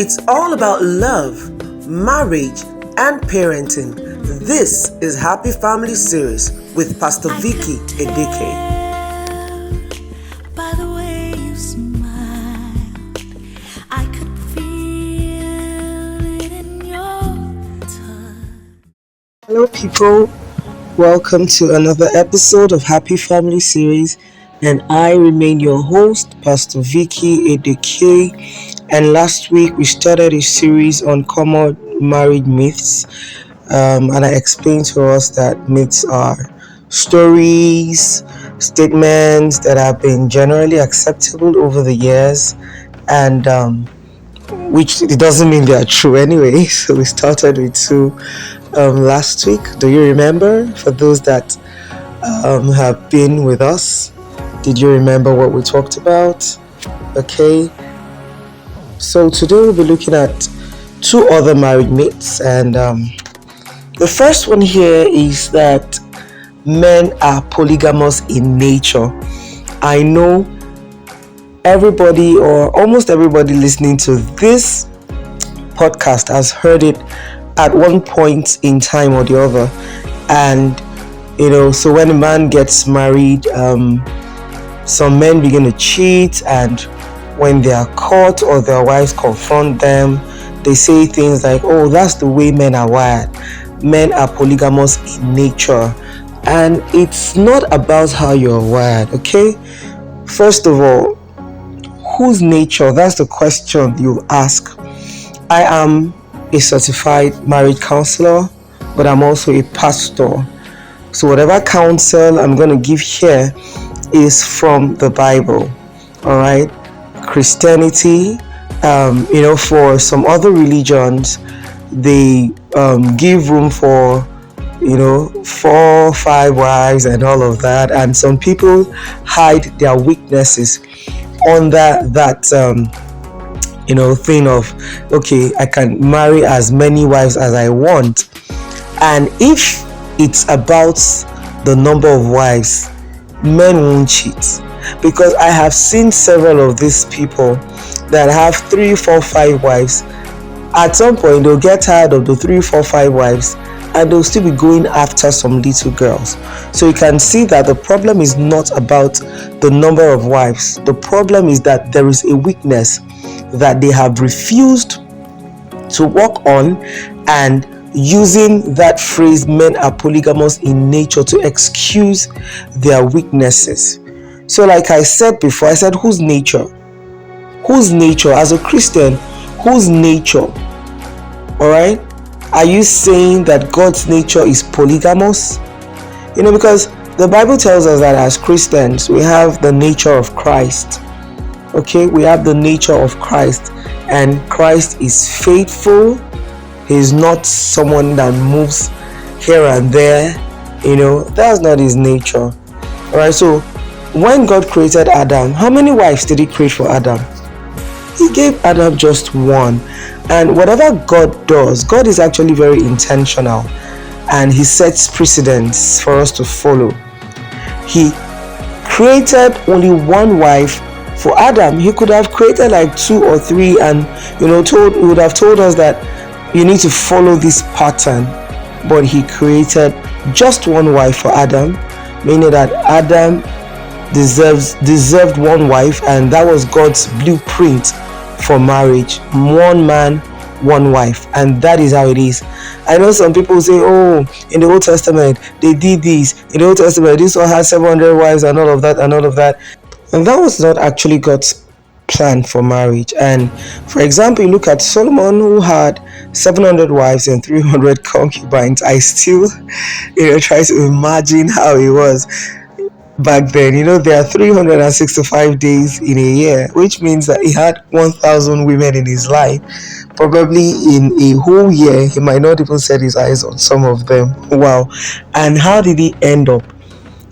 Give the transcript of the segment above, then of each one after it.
It's all about love, marriage, and parenting. This is Happy Family Series with Pastor Vicky Edeke. By the way you smile, I could feel it in your touch. Hello, people. Welcome to another episode of Happy Family Series, and I remain your host, Pastor Vicky Edeke. And last week we started a series on common marriage myths, and I explained to us that myths are stories, statements that have been generally acceptable over the years, and which it doesn't mean they are true anyway. So we started with two last week. Do you remember? For those that have been with us, did you remember what we talked about? Okay. So today we'll be looking at two other marriage myths, and the first one here is that men are polygamous in nature. I know everybody or almost everybody listening to this podcast has heard it at one point in time or the other, and so when a man gets married, some men begin to cheat, and when they are caught or their wives confront them, they say things like, oh, that's the way men are wired. Men are polygamous in nature. And it's not about how you're wired, okay? First of all, whose nature? That's the question you ask. I am a certified marriage counselor, but I'm also a pastor. So whatever counsel I'm going to give here is from the Bible, all right? Christianity, for some other religions, they give room for 4, 5 wives and all of that, and some people hide their weaknesses under that thing of, okay, I can marry as many wives as I want. And if it's about the number of wives, men won't cheat, because I have seen several of these people that have 3, 4, 5 wives. At some point they'll get tired of the 3, 4, 5 wives, and they'll still be going after some little girls. So you can see that the problem is not about the number of wives. The problem is that there is a weakness that they have refused to work on, and using that phrase, men are polygamous in nature, to excuse their weaknesses. So like I said before, I said, whose nature? Whose nature? As a Christian, whose nature? Alright? Are you saying that God's nature is polygamous? Because the Bible tells us that as Christians, we have the nature of Christ. Okay? We have the nature of Christ. And Christ is faithful. He is not someone that moves here and there. That's not his nature. Alright, so when God created Adam, how many wives did he create for Adam? He gave Adam just one. And whatever God does, God is actually very intentional, and he sets precedents for us to follow. He created only one wife for Adam. He could have created like 2 or 3, and he would have told us that you need to follow this pattern. But he created just one wife for Adam, meaning that Adam deserved one wife, and that was God's blueprint for marriage. One man, one wife, and that is how it is. I know some people say, oh, in the Old Testament they did this. In the Old Testament this one had 700 wives and all of that. And that was not actually God's plan for marriage. And for example, you look at Solomon, who had 700 wives and 300 concubines. I still try to imagine how it was back then. There are 365 days in a year, which means that he had 1,000 women in his life. Probably in a whole year he might not even set his eyes on some of them. Wow. And how did he end up?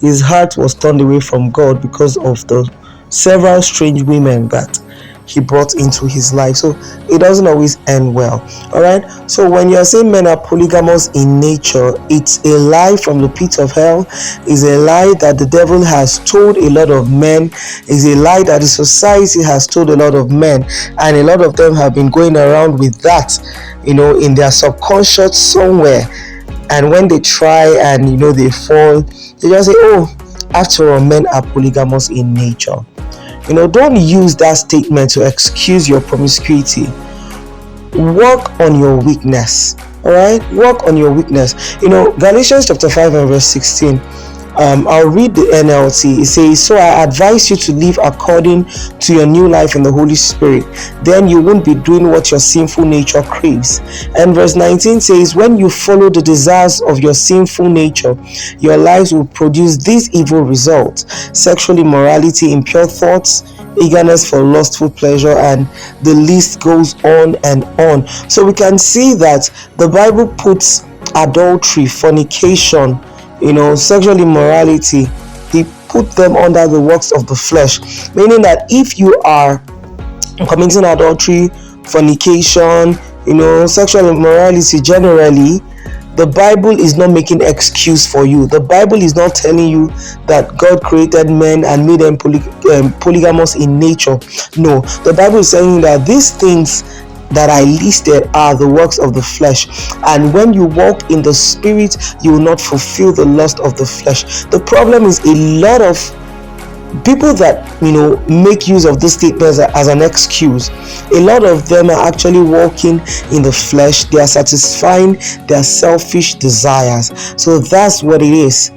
His heart was turned away from God because of the several strange women that he brought into his life. So it doesn't always end well. All right. So when you're saying men are polygamous in nature, it's a lie from the pit of hell. It's a lie that the devil has told a lot of men. It's a lie that the society has told a lot of men, and a lot of them have been going around with that, in their subconscious somewhere. And when they try and they fall, they just say, oh, after all, men are polygamous in nature. Don't use that statement to excuse your promiscuity. Work on your weakness. All right, work on your weakness. Galatians chapter 5 and verse 16. I'll read the NLT. It says, so I advise you to live according to your new life in the Holy Spirit. Then you won't be doing what your sinful nature craves. And verse 19 says, when you follow the desires of your sinful nature, your lives will produce these evil results: sexual immorality, impure thoughts, eagerness for lustful pleasure, and the list goes on and on. So we can see that the Bible puts adultery, fornication, sexual immorality, he put them under the works of the flesh, meaning that if you are committing adultery, fornication, sexual immorality generally, the Bible is not making excuse for you. The Bible is not telling you that God created men and made them polygamous in nature. No, the Bible is saying that these things that I listed are the works of the flesh, and when you walk in the Spirit, you will not fulfill the lust of the flesh. The problem is a lot of people that make use of this statement as an excuse. A lot of them are actually walking in the flesh. They are satisfying their selfish desires. So that's what it is.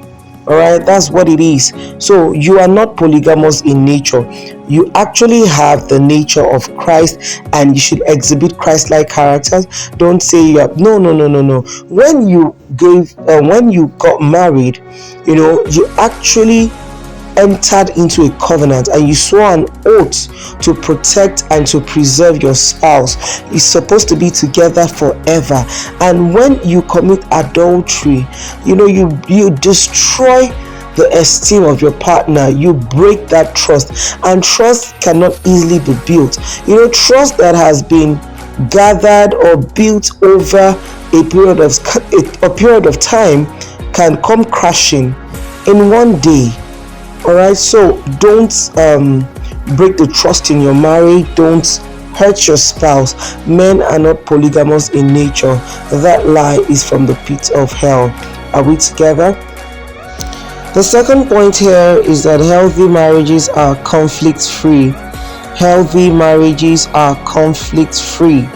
All right, that's what it is. So you are not polygamous in nature. You actually have the nature of Christ, and you should exhibit Christ-like characters. Don't say you are. No. When you got married, you actually entered into a covenant, and you swore an oath to protect and to preserve your spouse. It's supposed to be together forever. And when you commit adultery, you destroy the esteem of your partner. You break that trust, and trust cannot easily be built. Trust that has been gathered or built over a period of time can come crashing in one day. All right, so don't break the trust in your marriage. Don't hurt your spouse. Men are not polygamous in nature. That lie is from the pit of hell. Are we together? The second point here is that healthy marriages are conflict-free. Healthy marriages are conflict-free.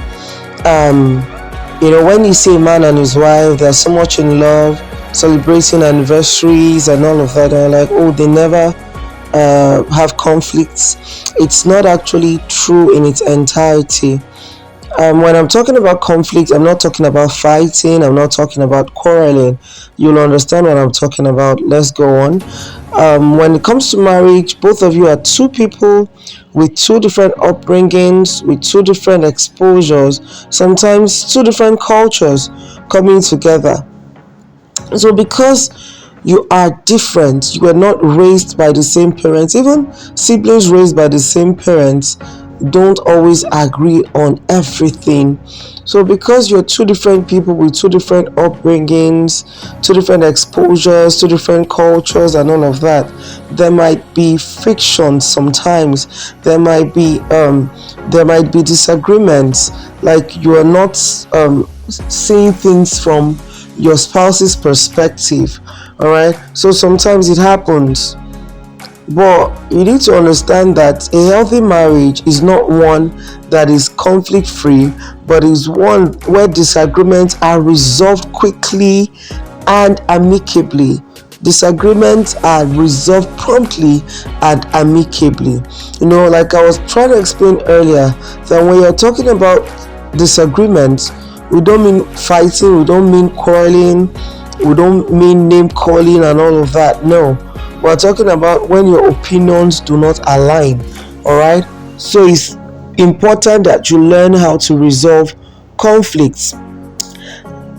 When you say man and his wife, they're so much in love, celebrating anniversaries and all of that, and like, oh, they never have conflicts. It's not actually true in its entirety. When I'm talking about conflict, I'm not talking about fighting. I'm not talking about quarreling. You'll understand what I'm talking about. Let's go on. When it comes to marriage, both of you are two people with two different upbringings, with two different exposures, sometimes two different cultures coming together. So because you are different, you were not raised by the same parents. Even siblings raised by the same parents don't always agree on everything. So because you're two different people with two different upbringings, two different exposures, two different cultures and all of that, there might be friction sometimes. There might be disagreements, like you are not seeing things from your spouse's perspective. All right, so sometimes it happens, but you need to understand that a healthy marriage is not one that is conflict free, but is one where disagreements are resolved quickly and amicably. Disagreements are resolved promptly and amicably. Like I was trying to explain earlier, that when you're talking about disagreements, we don't mean fighting, we don't mean quarreling, we don't mean name calling and all of that. No, we're talking about when your opinions do not align. All right, so it's important that you learn how to resolve conflicts.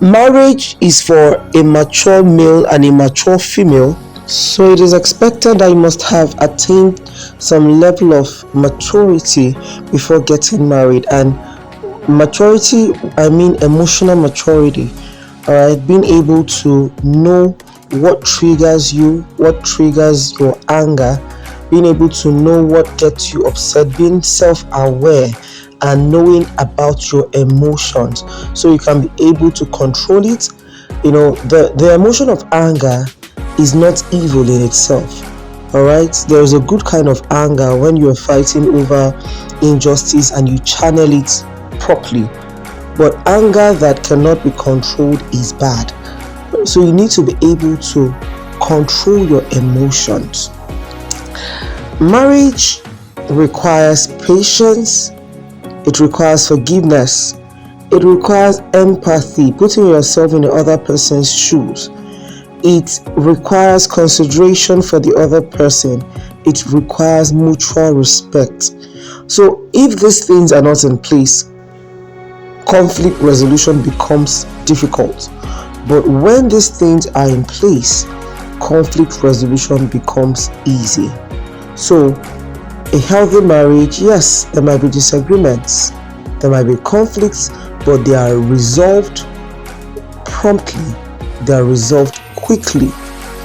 Marriage is for a mature male and a mature female So it is expected that you must have attained some level of maturity before getting married. And maturity, I mean emotional maturity. All right, being able to know what triggers you, what triggers your anger, being able to know what gets you upset, being self-aware and knowing about your emotions so you can be able to control it. The emotion of anger is not evil in itself. All right, there is a good kind of anger when you are fighting over injustice and you channel it properly, but anger that cannot be controlled is bad. So you need to be able to control your emotions. Marriage requires patience, it requires forgiveness, it requires empathy, putting yourself in the other person's shoes. It requires consideration for the other person. It requires mutual respect. So if these things are not in place, conflict resolution becomes difficult. But when these things are in place, conflict resolution becomes easy. So a healthy marriage, yes, there might be disagreements, there might be conflicts, but they are resolved promptly, they are resolved quickly,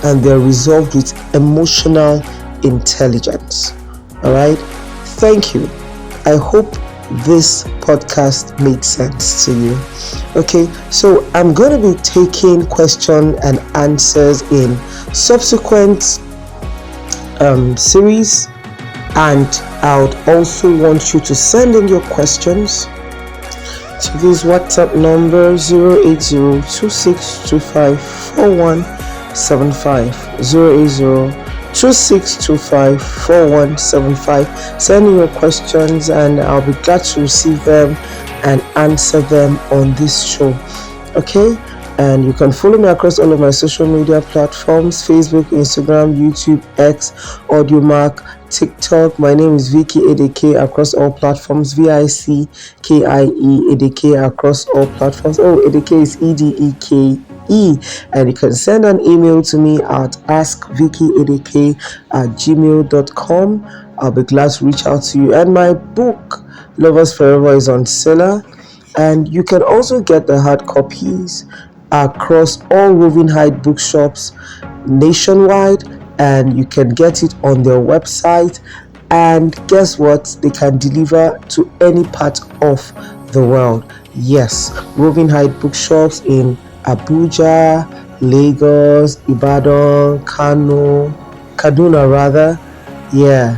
and they are resolved with emotional intelligence. All right, thank you. I hope this podcast made sense to you. Okay, so I'm going to be taking question and answers in subsequent series, and I would also want you to send in your questions to this WhatsApp number 08026254175 08026254175. Send in your questions and I'll be glad to receive them and answer them on this show. Okay, and you can follow me across all of my social media platforms: Facebook, Instagram, YouTube, X, Audiomack, TikTok. My name is Vicky Edeke across all platforms. VICKIE Edeke across all platforms. Oh, Edeke is EDEKE. And you can send an email to me at askvickyedeke@gmail.com. I'll be glad to reach out to you. And my book, Lovers Forever, is on seller. And you can also get the hard copies across all Woven Height bookshops nationwide, and you can get it on their website. And guess what? They can deliver to any part of the world. Yes, Woven Height bookshops in Abuja, Lagos, Ibadan, Kaduna rather. Yeah,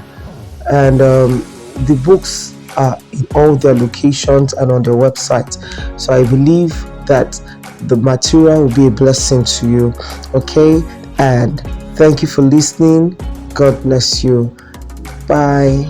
and the books are in all their locations and on their website. So I believe that the material will be a blessing to you. Okay, and thank you for listening. God bless you. Bye.